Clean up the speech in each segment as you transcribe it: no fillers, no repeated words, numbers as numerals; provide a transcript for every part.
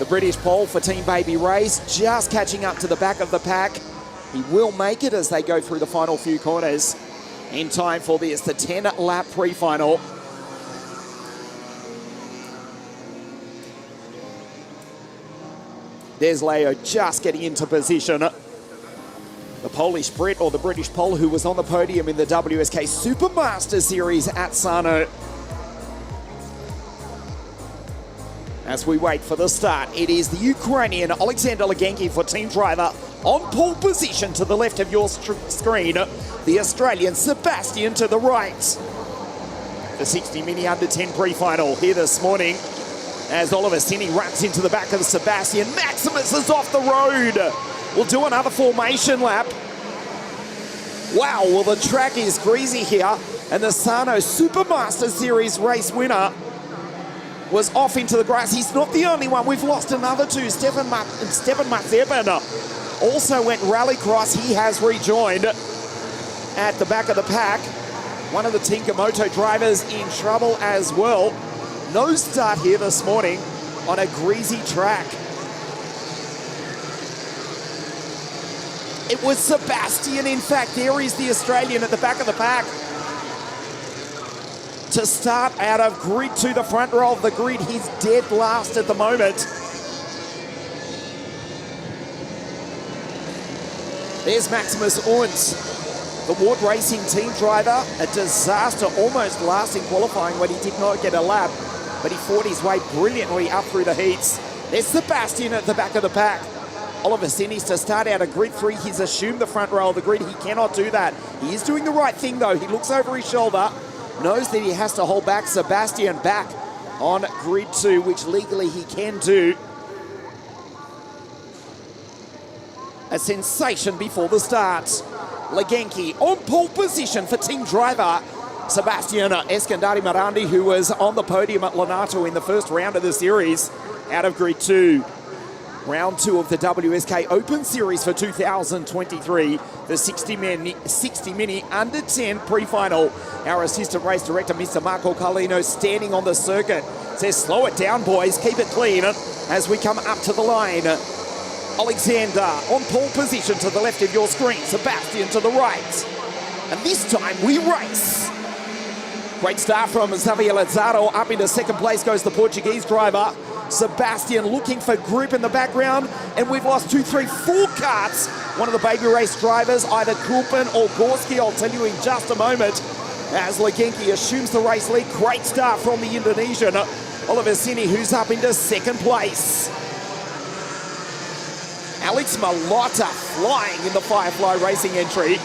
The British pole for Team Baby Race, just catching up to the back of the pack. He will make it as they go through the final few corners in time for this, the 10-lap pre-final. There's Leo just getting into position. The Polish Brit, or the British Pole, who was on the podium in the WSK Supermaster Series at Sano. As we wait for the start, it is the Ukrainian Alexander Legenki for Team Driver on pole position to the left of your screen. The Australian Sebastian to the right. The 60 Mini Under 10 pre-final here this morning as Oliver Sini runs into the back of Sebastian. Maximus is off the road. We'll do another formation lap. Wow, well the track is greasy here, and the Sano Supermaster Series race winner was off into the grass. He's not the only one. We've lost another two. Stefan Matzeben also went rallycross. He has rejoined at the back of the pack. One of the Tinkamoto drivers in trouble as well. No start here this morning on a greasy track. It was Sebastian, in fact. There is the Australian at the back of the pack to start out of grid 2, the front row of the grid. He's dead last at the moment. There's Maximus Unt, the Ward Racing team driver. A disaster, almost last in qualifying when he did not get a lap, but he fought his way brilliantly up through the heats. There's Sebastian at the back of the pack. Oliver Sinis to start out of grid 3. He's assumed the front row of the grid. He cannot do that. He is doing the right thing though. He looks over his shoulder, knows that he has to hold back Sebastian back on grid 2, which legally he can do. A sensation before the start. Legenki on pole position for team driver Sebastian Eskandari Marandi, who was on the podium at Lonato in the first round of the series, out of grid 2. Round 2 of the WSK Open Series for 2023, the 60 Mini Under 10 pre-final. Our assistant race director, Mr. Marco Carlino, standing on the circuit, says, slow it down, boys, keep it clean as we come up to the line. Alexander on pole position to the left of your screen, Sebastian to the right. And this time we race. Great start from Xavier Lazaro. Up into second place goes the Portuguese driver. Sebastian looking for grip in the background, and we've lost 2, 3, 4 karts. One of the Baby Race drivers, either Kulpin or Gorski, I'll tell you in just a moment, as Legenki assumes the race lead. Great start from the Indonesian, Oliver Sini, who's up into second place. Alex Malota flying in the Firefly Racing entry.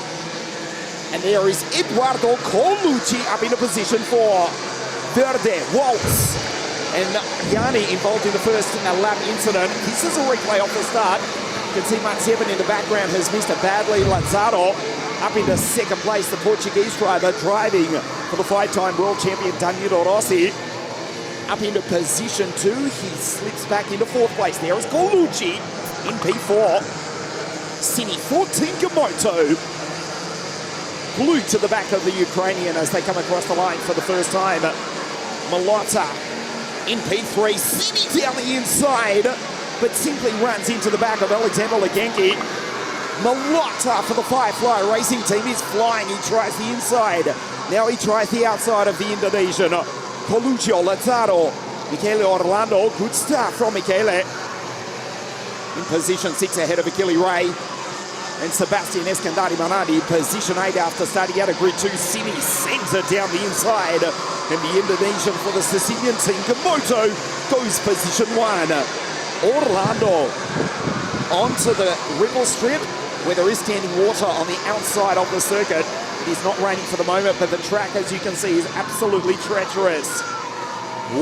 And there is Eduardo Colucci up into position for Verde Waltz. And Yanni involved in the first lap incident. This is a replay off the start. You can see Matsevin in the background has missed it badly. Lazaro up into second place, the Portuguese driver driving for the 5-time world champion Danilo Rossi. Up into position 2, he slips back into 4th place. There is Colucci in P4. Sini for Tinkamoto. Glued to the back of the Ukrainian as they come across the line for the first time. Malota in P3, Sini down the inside, but simply runs into the back of Alexander Legenki. Malota for the Firefly Racing team is flying. He tries the inside. Now he tries the outside of the Indonesian. Coluccio, Lazaro, Michele Orlando. Good start from Michele. In position 6 ahead of Achille Ray. And Sebastian Eskandari Manandi, position 8 after starting out of grid 2. Sini sends it down the inside. And the Indonesian for the Sicilian team, Kamoto, goes position 1. Orlando onto the ripple strip where there is standing water on the outside of the circuit. It is not raining for the moment, but the track, as you can see, is absolutely treacherous.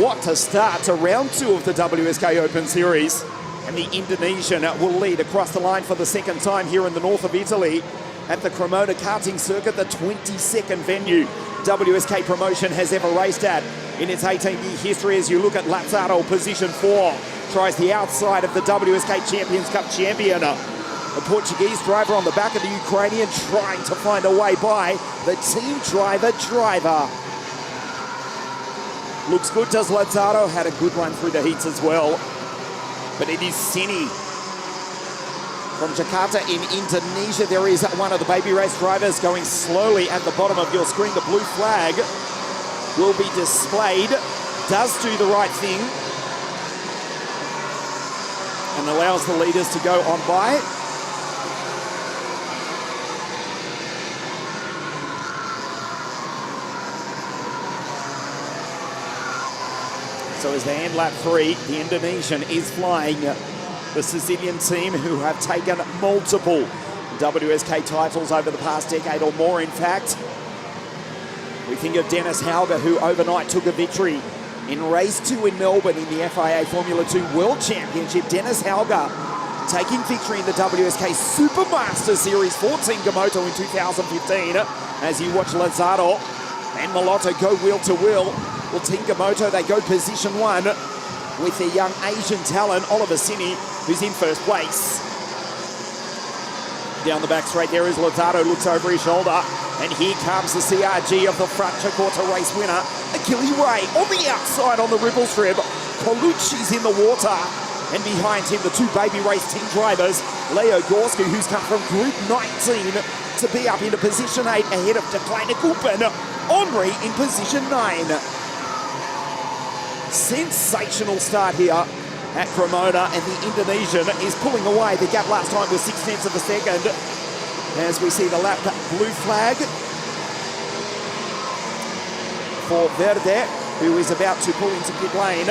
What a start to round 2 of the WSK Open Series. And the Indonesian will lead across the line for the second time here in the north of Italy at the Cremona karting circuit, the 22nd venue WSK promotion has ever raced at in its 18-year history. As you look at Lazaro, position 4, tries the outside of the WSK Champions Cup champion. The Portuguese driver on the back of the Ukrainian trying to find a way by the team driver. Looks good, does Lazaro. Had a good run through the heats as well. but it is Sini. From Jakarta in Indonesia, there is one of the baby race drivers going slowly at the bottom of your screen. The blue flag will be displayed. Does do the right thing and allows the leaders to go on by. So as they end lap 3, the Indonesian is flying. The Sicilian team, who have taken multiple WSK titles over the past decade or more, in fact. We think of Dennis Hauger, who overnight took a victory in race 2 in Melbourne in the FIA Formula 2 World Championship. Dennis Hauger taking victory in the WSK Supermaster Series for Team Komoto in 2015. As you watch Lazaro and Malotto go wheel to wheel. Well, Team Komoto, they go position 1 with their young Asian talent, Oliver Sini, who's in first place. Down the back straight there is Lazaro, looks over his shoulder, and here comes the CRG of the front Jakarta race winner, Achille Ray, on the outside on the ripple strip. Colucci's in the water, and behind him the 2 baby race team drivers, Leo Gorski, who's come from Group 19 to be up into position 8 ahead of De Kleine Koppen. Henri in position 9. Sensational start here at Cremona, and the Indonesian is pulling away. The gap last time was 0.6 of a second. As we see the lap blue flag for Verde, who is about to pull into pit lane.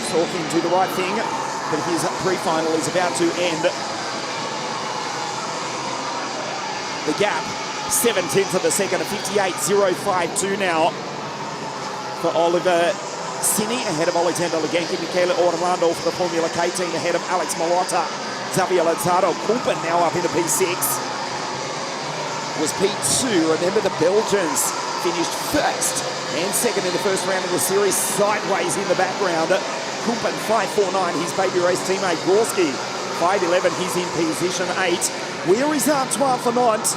Talking to the right thing, but his pre-final is about to end. The gap, 0.7 of a second, 58.052 now for Oliver Sini ahead of Alexander Legenki. Michele Orlando for the Formula K team ahead of Alex Malotta. Xavier Lazaro. Koppen now up into P6. Was P2. Remember, the Belgians finished first and second in the first round of the series, sideways in the background. Koppen 5.49, his baby race teammate Gorski 5.11, he's in position 8. Where is Antoine Fanont?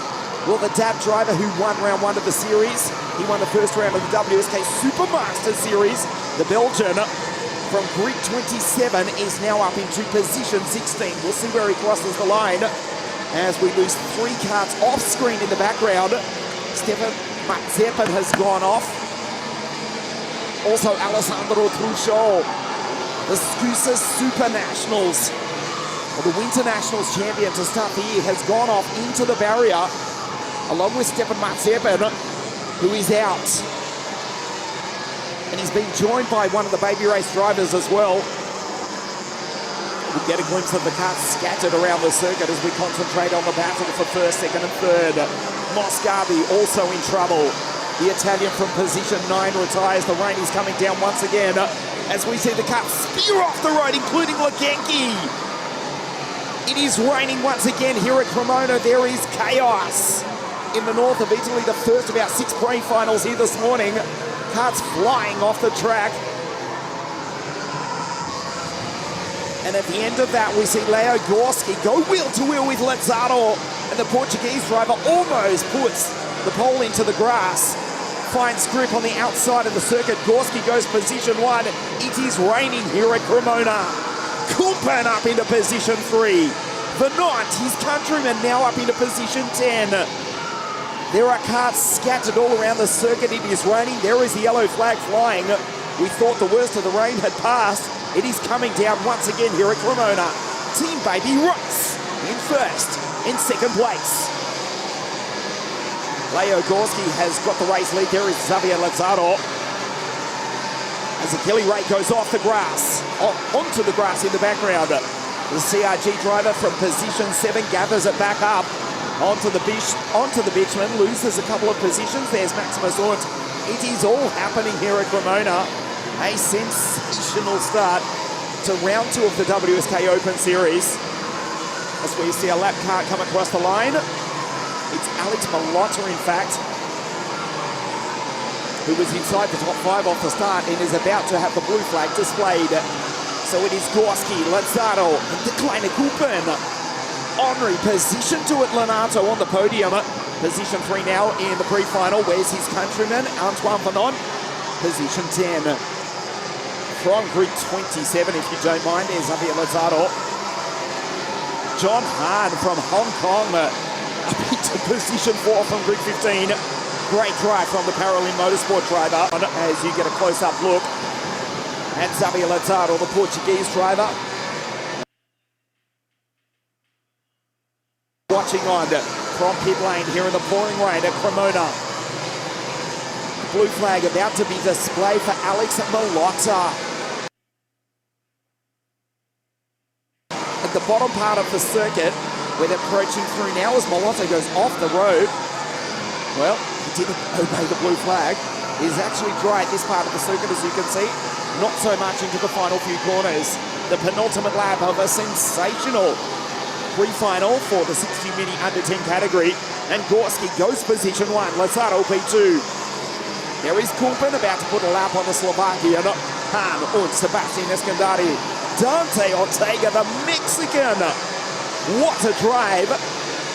Well, the DAP driver who won round 1 of the series, he won the first round of the WSK Supermaster Series. The Belgian from Group 27 is now up into position 16. We'll see where he crosses the line as we lose 3 carts off screen in the background. Stefan Mazepin has gone off. Also Alessandro Truchot, the SCUSA Super Nationals, or the Winter Nationals champion to start the year, has gone off into the barrier, along with Stefan Mazepin, who is out. And he's been joined by one of the baby race drivers as well. We get a glimpse of the cars scattered around the circuit as we concentrate on the battle for first, second and third. Moscavi also in trouble. The Italian from position 9 retires. The rain is coming down once again as we see the cars spear off the road, including Legenki. It is raining once again here at Cremona. There is chaos in the north of Italy. The first of our 6 pre-finals here this morning. Carts flying off the track. And at the end of that, we see Leo Gorski go wheel to wheel with Lazaro. And the Portuguese driver almost puts the pole into the grass. Finds grip on the outside of the circuit. Gorski goes position 1. It is raining here at Cremona. Koppen up into position 3. Fanont, his countryman, now up into position 10. There are carts scattered all around the circuit. It is raining. There is the yellow flag flying. We thought the worst of the rain had passed. It is coming down once again here at Cremona. Team Baby Race in first, in second place. Leo Gorski has got the race lead. There is Xavier Lazaro. As Achille Ray goes off the grass, onto the grass in the background. The CRG driver from position 7 gathers it back up. Onto the bitumen, loses a couple of positions. There's Maximus Unt. It is all happening here at Cremona. A sensational start to round 2 of the WSK Open Series. As we see a lap car come across the line. It's Alex Malotta, in fact, who was inside the top 5 off the start and is about to have the blue flag displayed. So it is Gorski, Lazaro, and De Kleine Koppen. Henri position to it, Leonardo on the podium. Position 3 now in the pre-final. Where's his countryman, Antoine Fanont? Position 10. from grid 27, if you don't mind. There's Xavier Lazaro. John Hahn from Hong Kong up into position 4 from grid 15. Great drive from the Paralympic Motorsport driver as you get a close-up look at Xavier Lazaro, the Portuguese driver. Watching on from pit lane here in the pouring rain at Cremona. Blue flag about to be displayed for Alex Malotta. At the bottom part of the circuit, where they're approaching through now as Malotta goes off the road. Well, he didn't obey the blue flag. He's actually dry at this part of the circuit, as you can see. Not so much into the final few corners. The penultimate lap of a sensational pre-final for the 60 mini under 10 category. And Gorski goes position 1, Lazaro P2. There is Kumpen about to put a lap on the Slovakian. Hahn and Sebastian Escandari. Dante Ortega, the Mexican. What a drive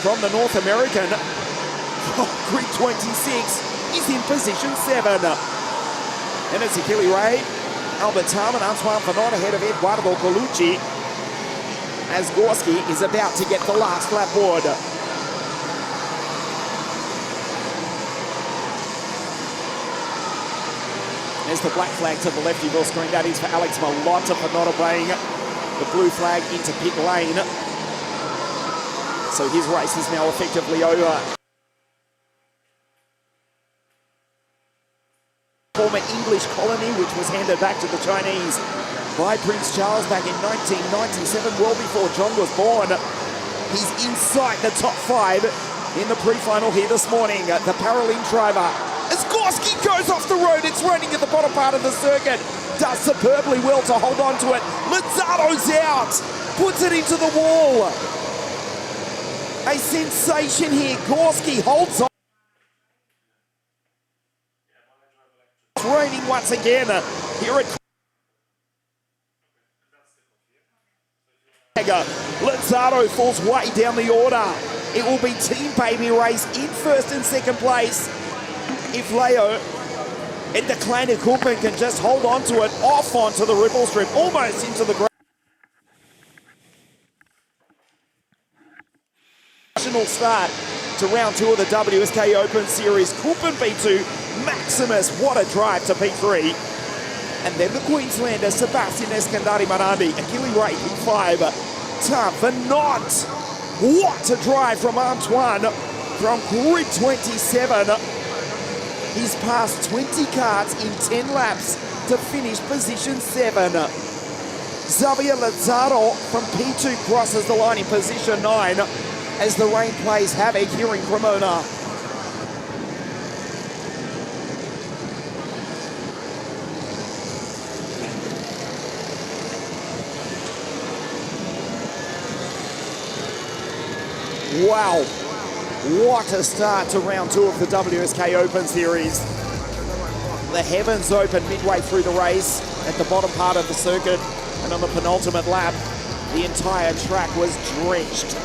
from the North American. Grid 26 is in position 7. And it's Achille Ray, Albert Tarman, Antoine Fanon ahead of Eduardo Colucci as Gorski is about to get the last lap board. There's the black flag to the left of your screen. That is for Alex Malotta for not obeying the blue flag into pit lane. So his race is now effectively over. Former English colony, which was handed back to the Chinese by Prince Charles back in 1997, well before John was born. He's inside the top 5 in the pre-final here this morning. The Paralympic driver, as Gorski goes off the road, it's raining at the bottom part of the circuit. Does superbly well to hold on to it. Lazaro's out, puts it into the wall. A sensation here. Gorski holds on. It's raining once again here at Lazaro falls way down the order. It will be Team Baby Race in first and second place. If Leo and the Kleine Kumpen can just hold on to it, off onto the ripple strip, almost into the ground. Start to round 2 of the WSK Open Series. Kumpen P2, Maximus, what a drive to P3. And then the Queenslander, Sebastian Escandari Marandi, Achille Ray P5, Tom Venot. What a drive from Antoine from grid 27. He's passed 20 cars in 10 laps to finish position 7. Xavier Lazaro from P2 crosses the line in position 9 as the rain plays havoc here in Cremona. Wow, what a start to round 2 of the WSK Open Series. The heavens open midway through the race at the bottom part of the circuit, and on the penultimate lap, the entire track was drenched.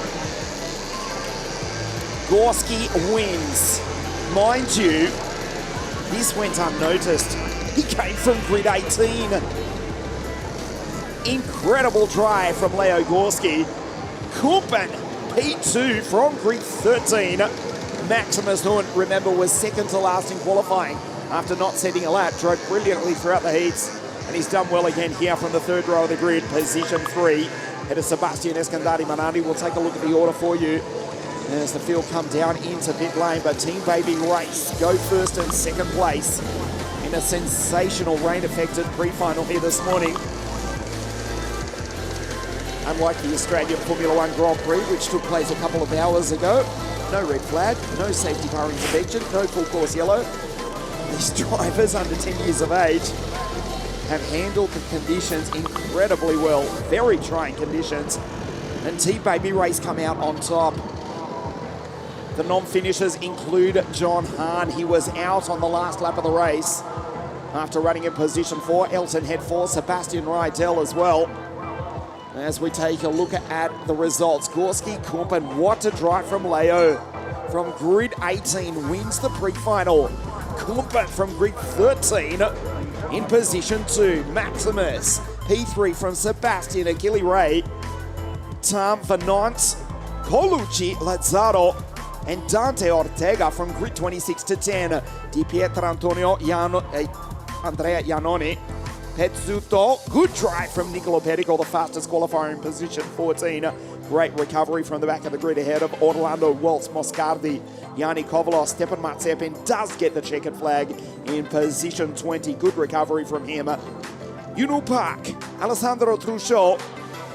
Gorski wins. Mind you, this went unnoticed. He came from grid 18. Incredible drive from Leo Gorski. Kumpen P2 from grid 13. Maximus Hunt, remember, was second to last in qualifying after not setting a lap. Drove brilliantly throughout the heats, and he's done well again here from the third row of the grid, position 3. Head of Sebastian Escandari Manandi. We'll take a look at the order for you as the field come down into pit lane, but Team Baby Race go first and second place in a sensational rain-affected pre-final here this morning. Unlike the Australian Formula 1 Grand Prix, which took place a couple of hours ago, no red flag, no safety car intervention, no full course yellow. These drivers under 10 years of age have handled the conditions incredibly well. Very trying conditions. And Team Baby Race come out on top. The non-finishers include John Hahn. He was out on the last lap of the race after running in position 4. Elton head 4, Sebastian Rydell as well. As we take a look at the results, Gorski, Kumpen, what a drive from Leo. From grid 18, wins the pre-final. Kumpen from grid 13 In position 2, Maximus. P3 from Sebastian Achille-Ray. Tom Venant, Colucci, Lazzaro, and Dante Ortega from grid 26 to 10. Di Pietro Antonio Andrea Iannoni. Pezzuto, good drive from Nicolo Pedico, the fastest qualifier in position 14. Great recovery from the back of the grid ahead of Orlando Waltz, Moscardi. Yanni Kovalos, Stepan Matsepin does get the checkered flag in position 20. Good recovery from him. Yunu Park, Alessandro Truscio,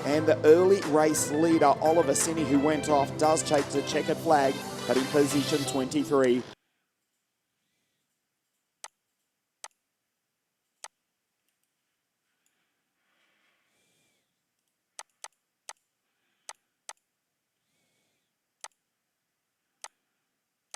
and the early race leader, Oliver Cini, who went off, does take the checkered flag, but in position 23.